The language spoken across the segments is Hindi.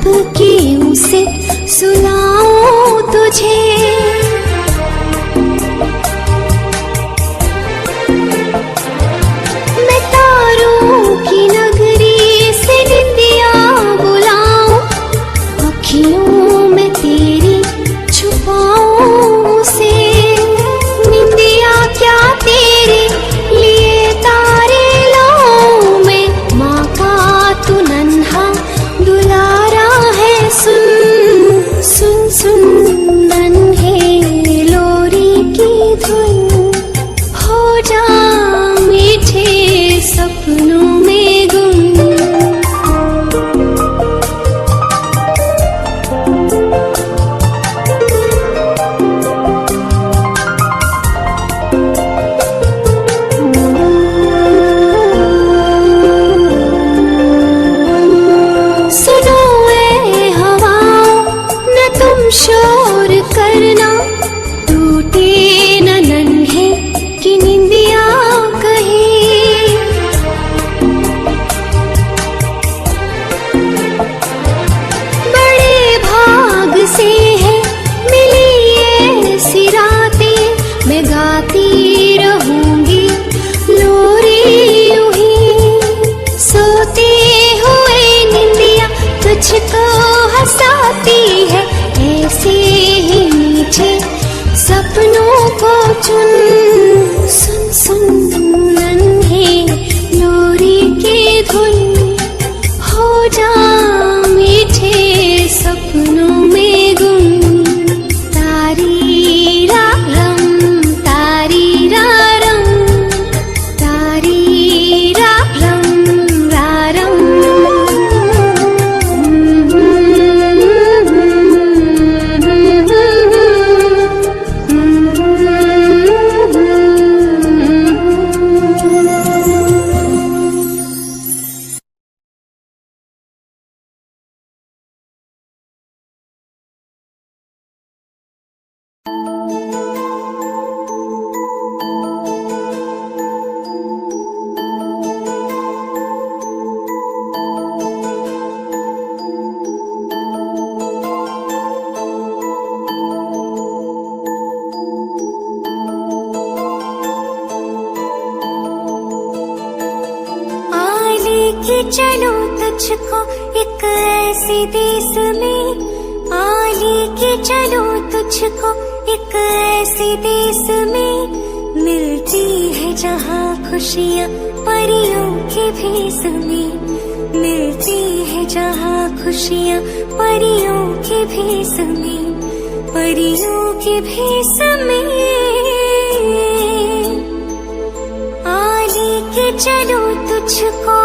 झपकियों से सुलाऊं तुझे। मैं तारों की नगरी से निंदिया बुलाऊं, अखियों में तेरी छुपाऊं उसे। निंदिया क्या तेरे लिए तारे लाऊं मैं, माँ का तू नन्हा दुलारा है। सुन सुन सुन नन्हे लोरी की धुन, हो जा मीठे सपनों में गुम। सुनो ए हवाओं, न तुम शोर करना, टूटे न नन्हे की निंदिया कहीं। बड़े भाग से है मिली ये सी रातें, मैं गाती रहूंगी लोरी यूं ही। सोते हुए निंदिया तुझको हंसाती है, ऐसे ही मीठे सपनों को चुन। सुन सुन नन्हे लोरी की धुन, हो जा मीठे सपनों में गुम। तारी रारम तारी रारम, तारी रारम रारम। कि चलो तुझको एक ऐसे देश में, आले के चलो तुझको एक ऐसे देश में, मिलती है जहाँ खुशियाँ परियों के भेष में। मिलती है जहाँ खुशियाँ परियों के भेष में, परियों के भेष में। आले के चलो तुझको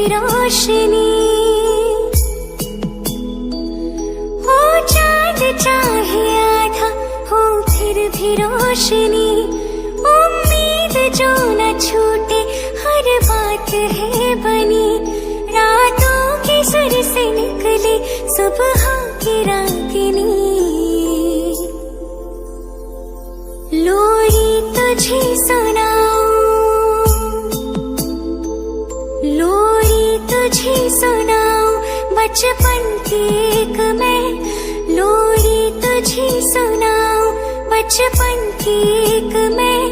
रोशनी, हो चाँद चाहे आधा हो फिर भी रोशनी। उम्मीद जो न छूटे हर बात है बनी, रातों के सुर से निकले सुबह की रागिनी। लोरी तुझे सुनाऊं, लोरी तुझे सुनाऊं बचपन की एक मैं। लोरी तुझे सुनाऊं बचपन की एक मैं।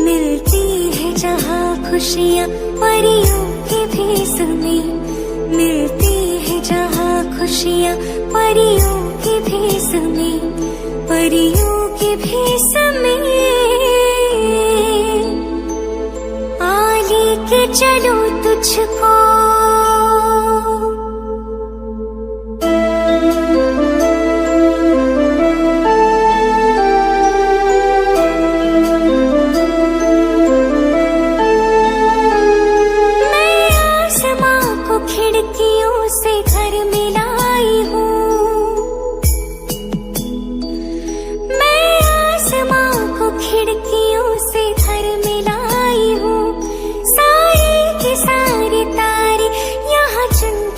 मिलती है जहाँ खुशियाँ परियों के भेष में, मिलती है जहाँ खुशियाँ परियों के भेष में, परियों के भेष में। आले के चलो तुझको खिड़कियों से घर में लाई हूँ, मैं आसमां को खिड़कियों से घर में लाई हूँ। सारे के सारे तारे यहाँ चुन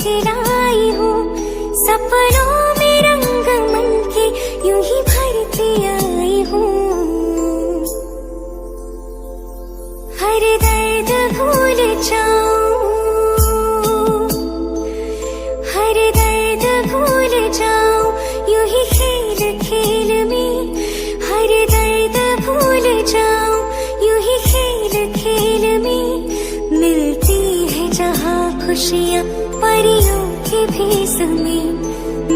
जाऊं यूं ही खेल खेल में। मिलती है जहाँ खुशियाँ परियों के भेष में,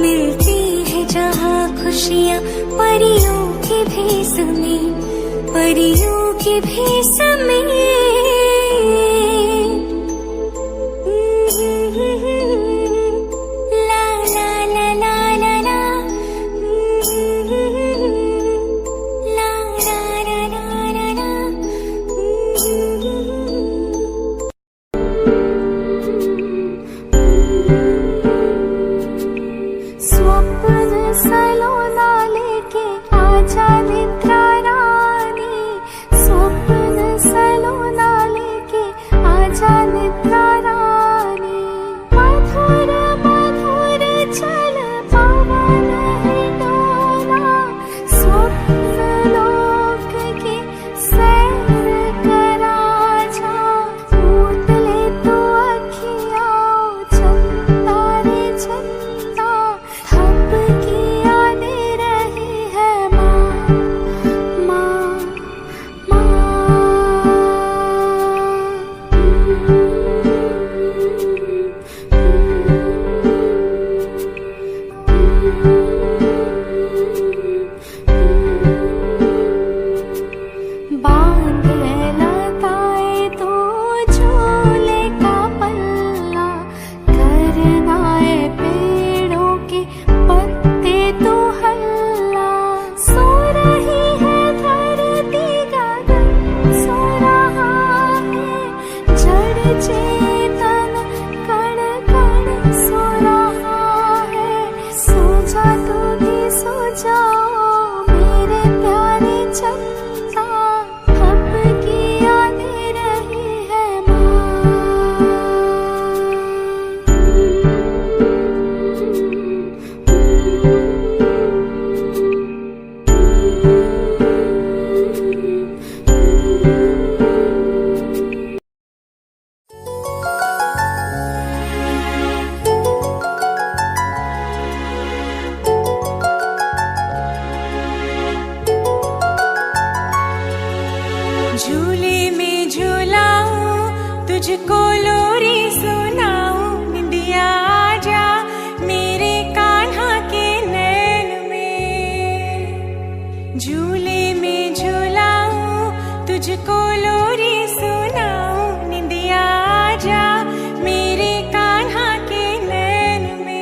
मिलती है जहाँ खुशियाँ परियों के भेष में, परियों के भेष में। ला ला ला ला ला ला, ला ला ला ला ला ला। स्वप्न सलोना लेके आजा निद्रा रानी, स्वप्न सलोना लेके आजा निद्रा रानी। मधुर मधुर चल पवन है डोला, स्वप्न लोक के सैर करा जा। मूंद ले तू अखियाँ चंदा रे चंदा, थप की यादें रही है माँ माँ बांध लताए तो झूले का पल्ला, करना है पेड़ों के पत्ते तो हल्ला। सो रही है धरती गगन सो रहा है, जड़ चेतन कण कण सो रहा है। सो जा तू भी सो जाओ मेरे प्यारे चंदा, अब की यादें रही है झूले में झूलाऊं तुझको लोरी सुनाऊं, निंदिया आजा मेरे कान्हा के नैन में। झूले में झूलाऊं तुझको लोरी सुनाऊं, निंदिया आजा मेरे कान्हा के नैन में।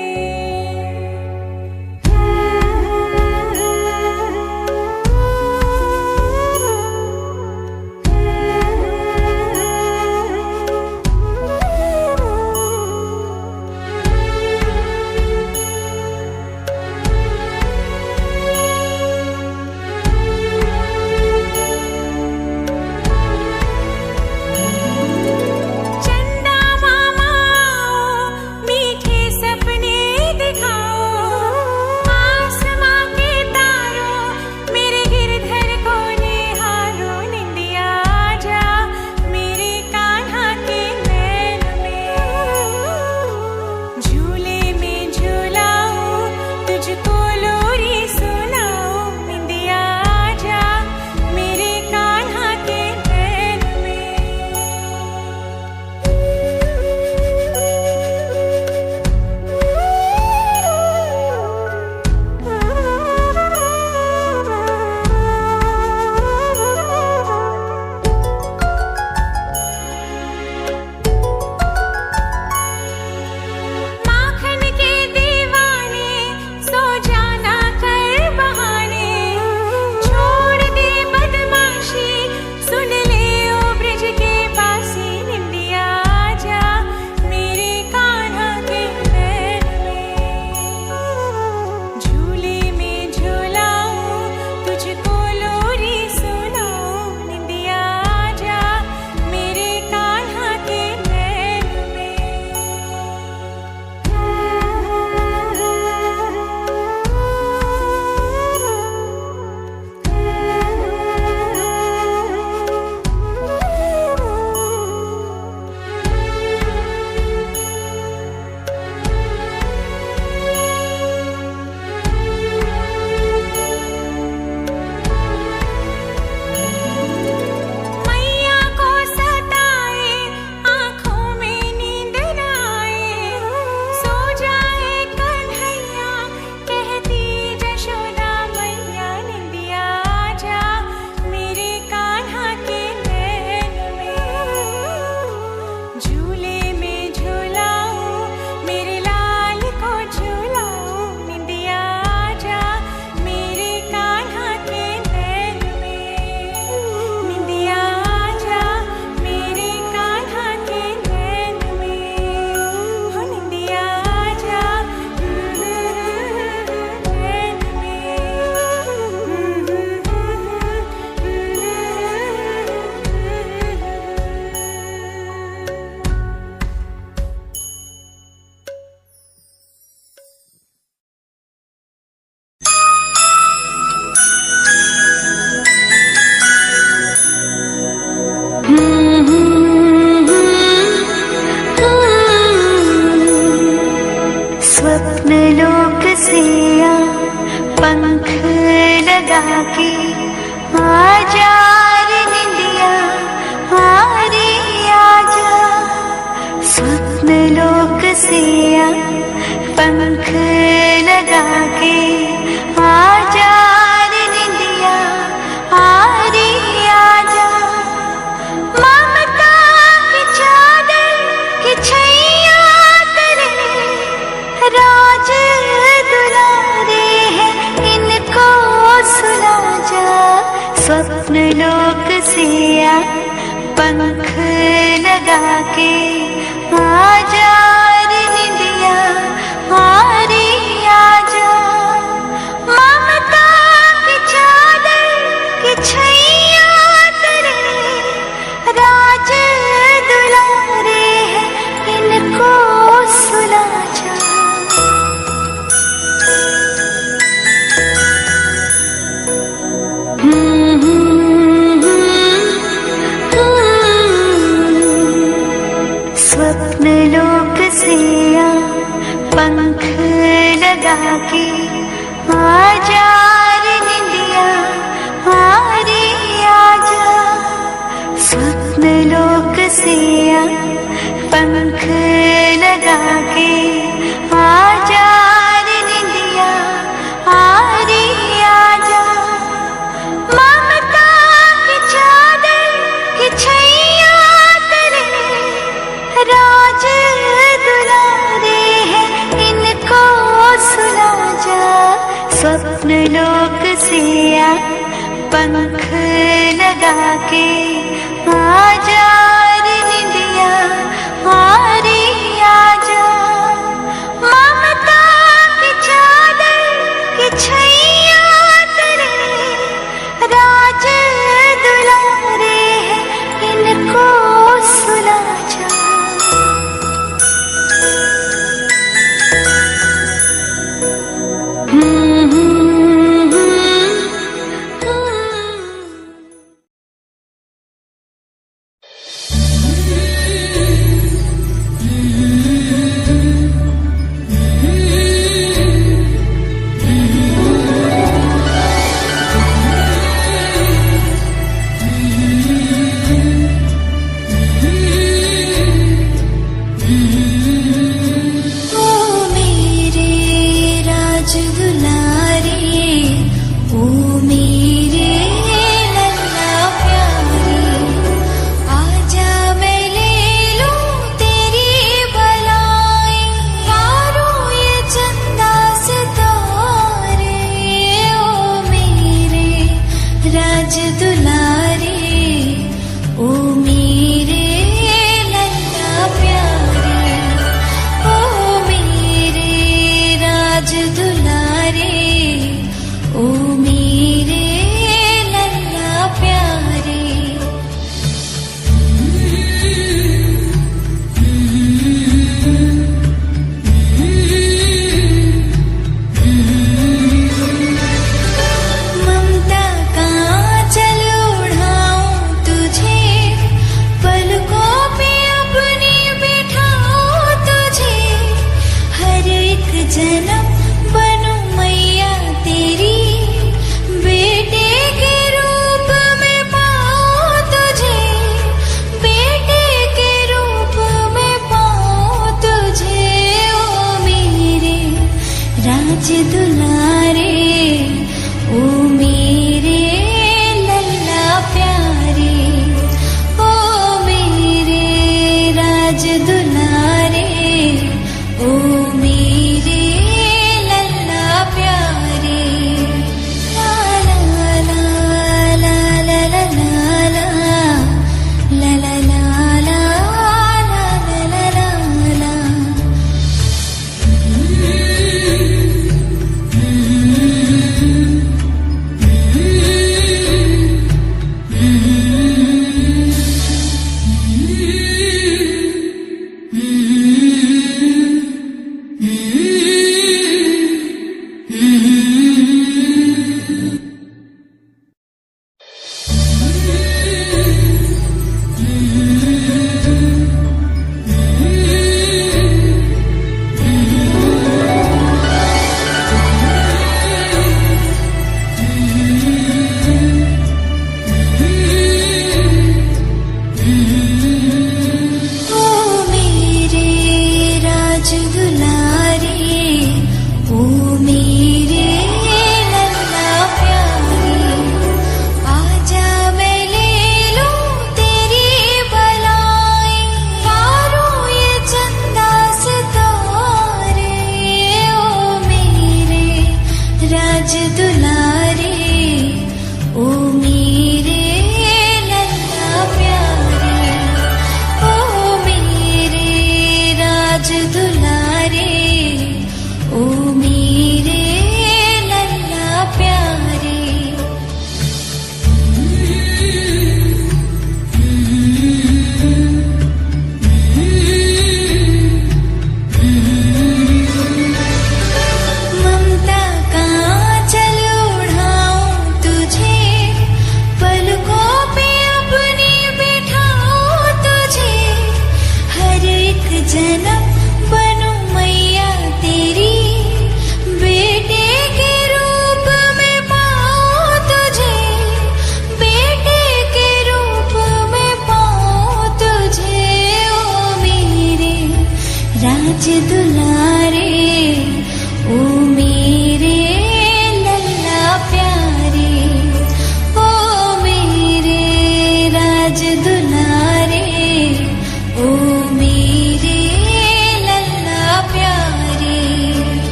आजा रे निंदिया हारे आजा, स्वप्न लोक से आ पंख लगा के, आजा रे निंदिया हारे आजा। ममता की चादर की छैया तेरे राज दुलारे हैं, इनको सुला जा। स्वप्न लोक से आ पंख लगा के, आजा रे निंदिया हारे आजा। ममता की चादर की छैया तेरे राज दुलारे हैं, इनको सुला जा। स्वप्न लोक से आ पंख लगा के, आजा रे निंदिया हारे आजा। स्वप्न लोक से आ पंख लगा के, आजा रे निंदिया हारे आजा। ममता की चादर की छैया तेरे राज दुलारे हैं, इनको सुला जा। स्वप्न लोक से आ पंख लगा के, आजा रे निंदिया हारे आजा। ममता की चादर की छैया तेरे राज दुलारे हैं, इनको सुला जा। ममता का चलो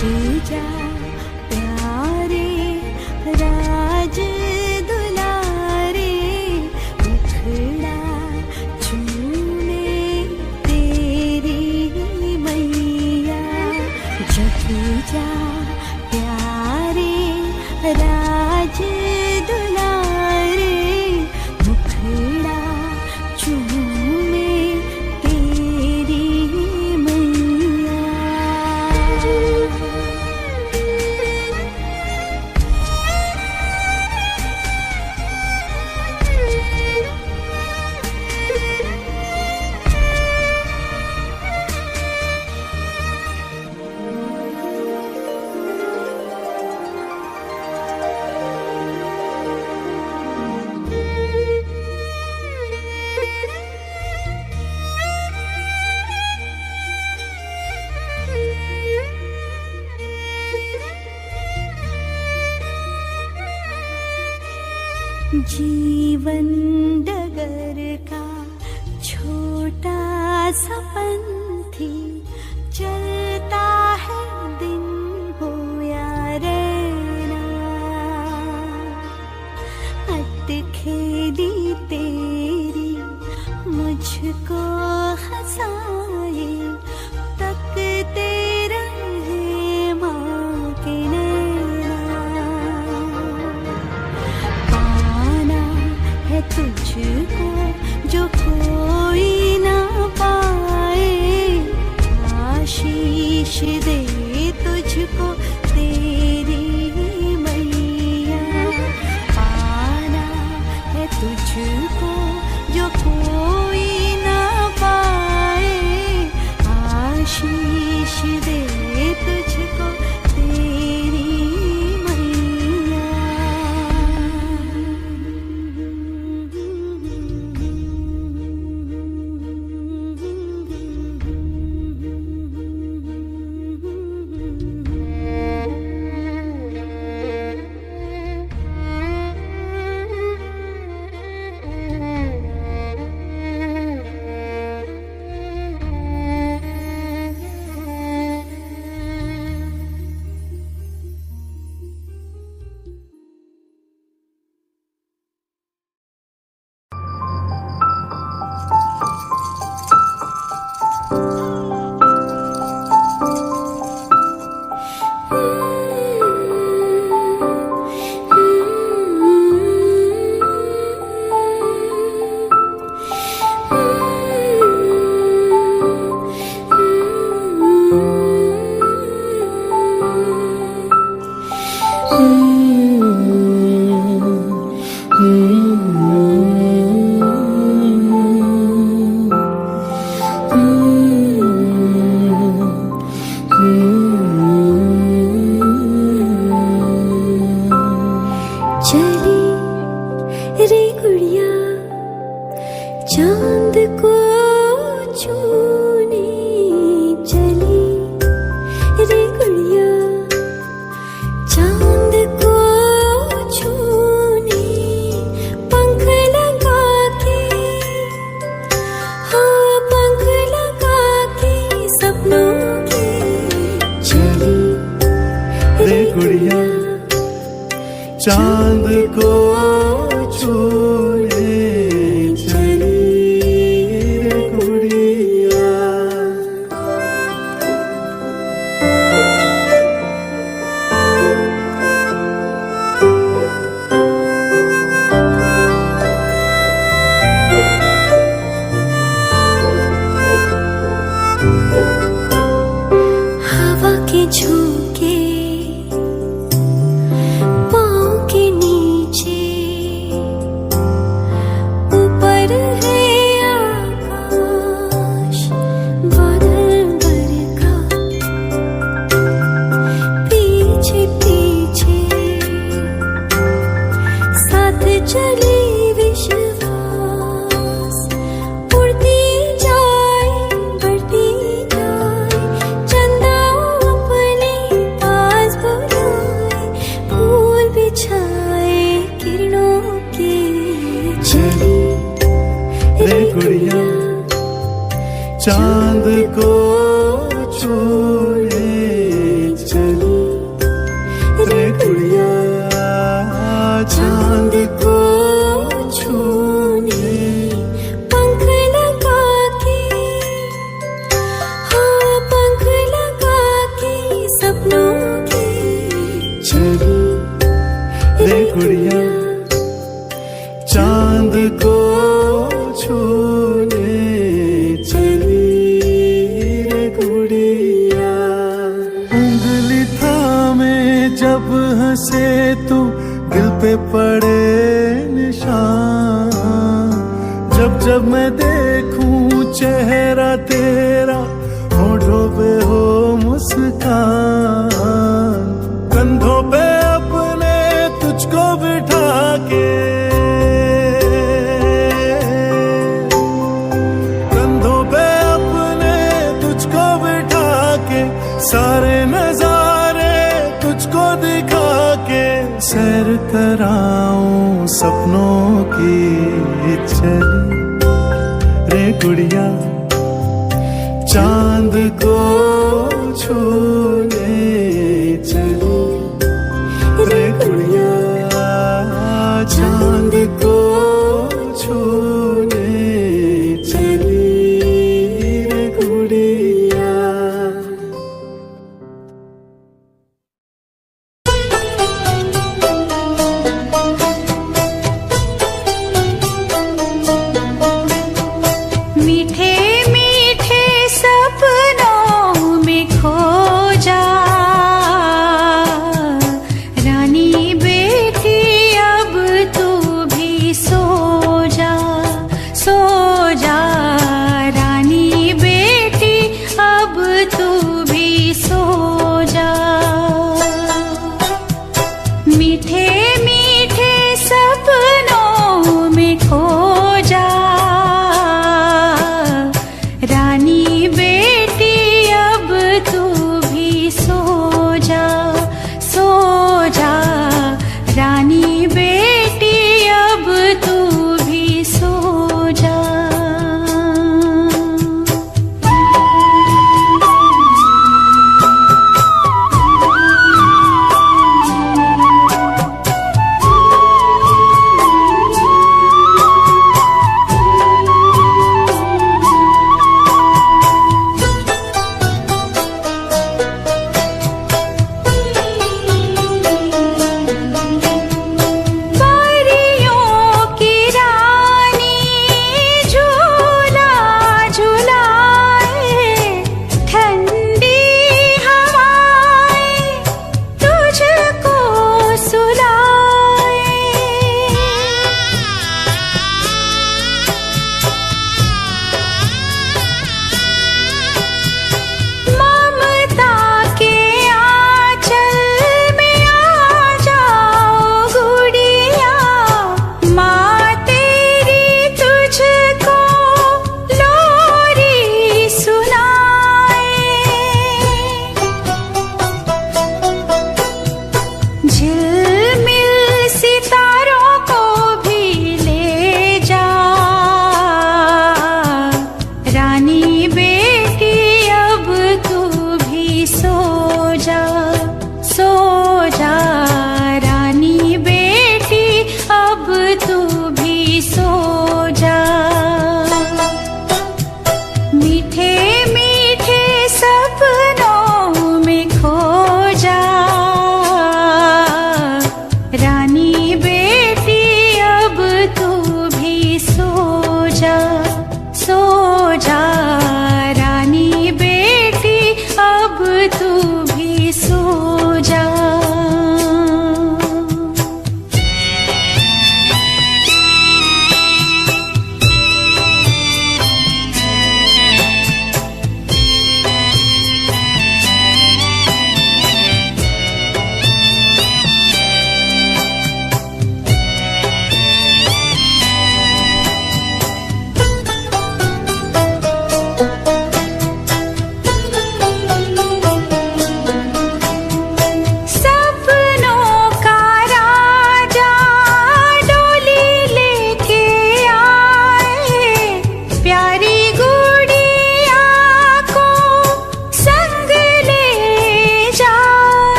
जा प्यारे राज दुलारे, मुखड़ा चूमे तेरी मैया। जग जा प्यारे राज दुलारे, मुखड़ा चूमे तेरी मैया। जीवन डगर का छोटा सा पंथी, चलता है दिन हो या रैना। अटखेली तेरी मुझको हंसाए, तकते रहे माँ के नैना। पाना है तुझको जो कोई ना पाए, आशीष दे तुझको तेरी मैया। पाना है तुझको जो कोई ना पाए, आशीष दे तुझको तेरी मैया। चली रे गुड़िया चांद को छूने, चली रे गुड़िया चांद को छूने। पंख लगा के, हाँ पंख लगा के सपनों के, चली रे गुड़िया चांद को छूने, चली रे गुड़िया। हवा के झोंके पाँव के नीचे, ऊपर है आकाश बादल बरखा, पीछे पीछे साथ चले विश्वास। उड़ती जाए बढ़ती जाए, चंदा अपने पास बुलाए, फूल बिछाए किरणों के, चली रे गुड़िया चांद को छूने, चली पड़े निशान। जब जब मैं देखूं चेहरा तेरा, होठों पे हो मुस्कान, कंधों पे अपने तुझको बिठा के, कंधों पे अपने तुझको बिठा के, सारे नजारे तुझको दिखा के, सैर कराऊं सपनों की चली रे गुड़िया, चांद को छूने चली रे गुड़िया, चांद को छूने चली रे गुड़िया। मीठे मीठे सपनों में खो जा, रानी बेटी अब तू भी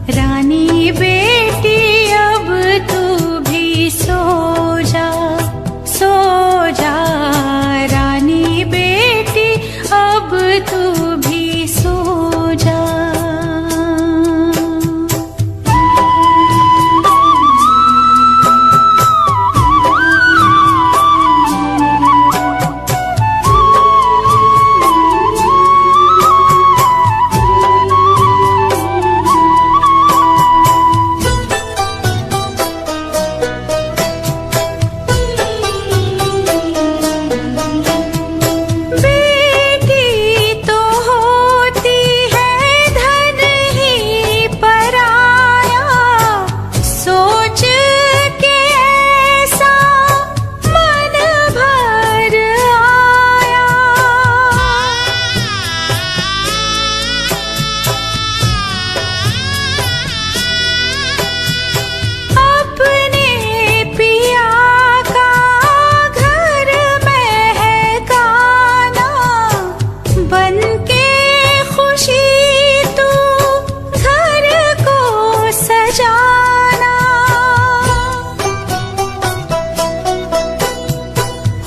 रानी बेटी अब तू भी सो जा, सो जा। रानी बेटी अब तू भी सो जा।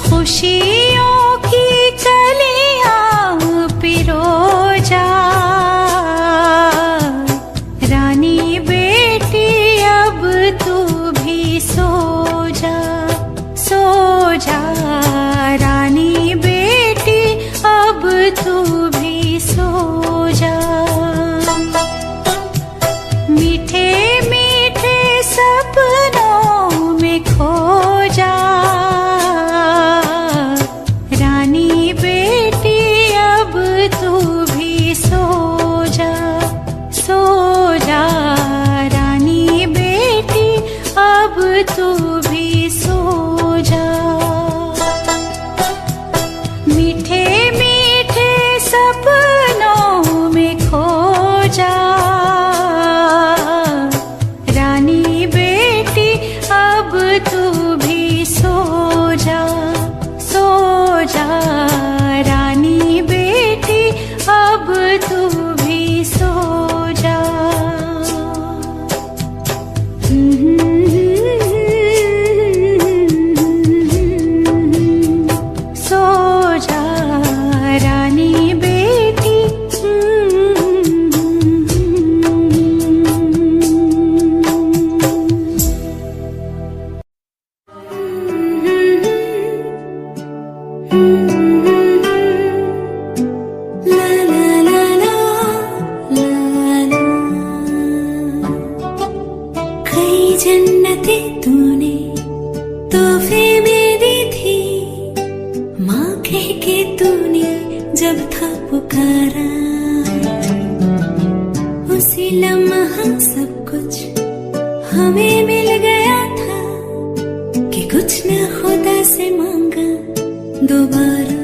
खुशियों की कलियां पिरो जा। रानी बेटी अब तू भी सो जा, सो जा। रानी बेटी अब तू भी सो जा। मीठे मीठे सपनों में खो जा। रानी बेटी अब तू भी सो जा, सो जा। रानी बेटी अब तू भी सो जा। मीठे मीठे सपनों में खो जा। रानी बेटी अब तू भी सो जा, सो जा। रानी बेटी अब तू भी सो जा। सो जा रानी बेटी। जन्नतें तूने तोहफे में दी थी, माँ कह के तूने जब था पुकारा। उसी लम्हा सब कुछ हमें मिल गया था कि कुछ न खुदा से मांगा दोबारा।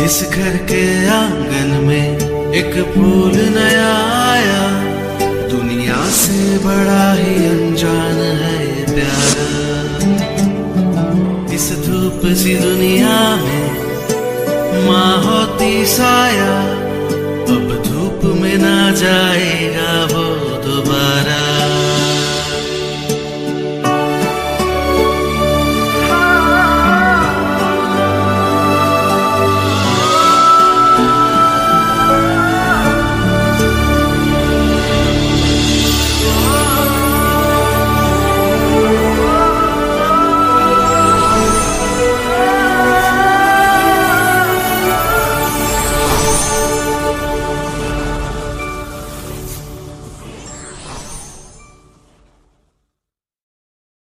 इस घर के आंगन में एक फूल नया आया, दुनिया से बड़ा ही अनजान है ये प्यारा। इस धूप सी दुनिया में माँ होती साया, अब धूप में ना जाएगा वो दोबारा।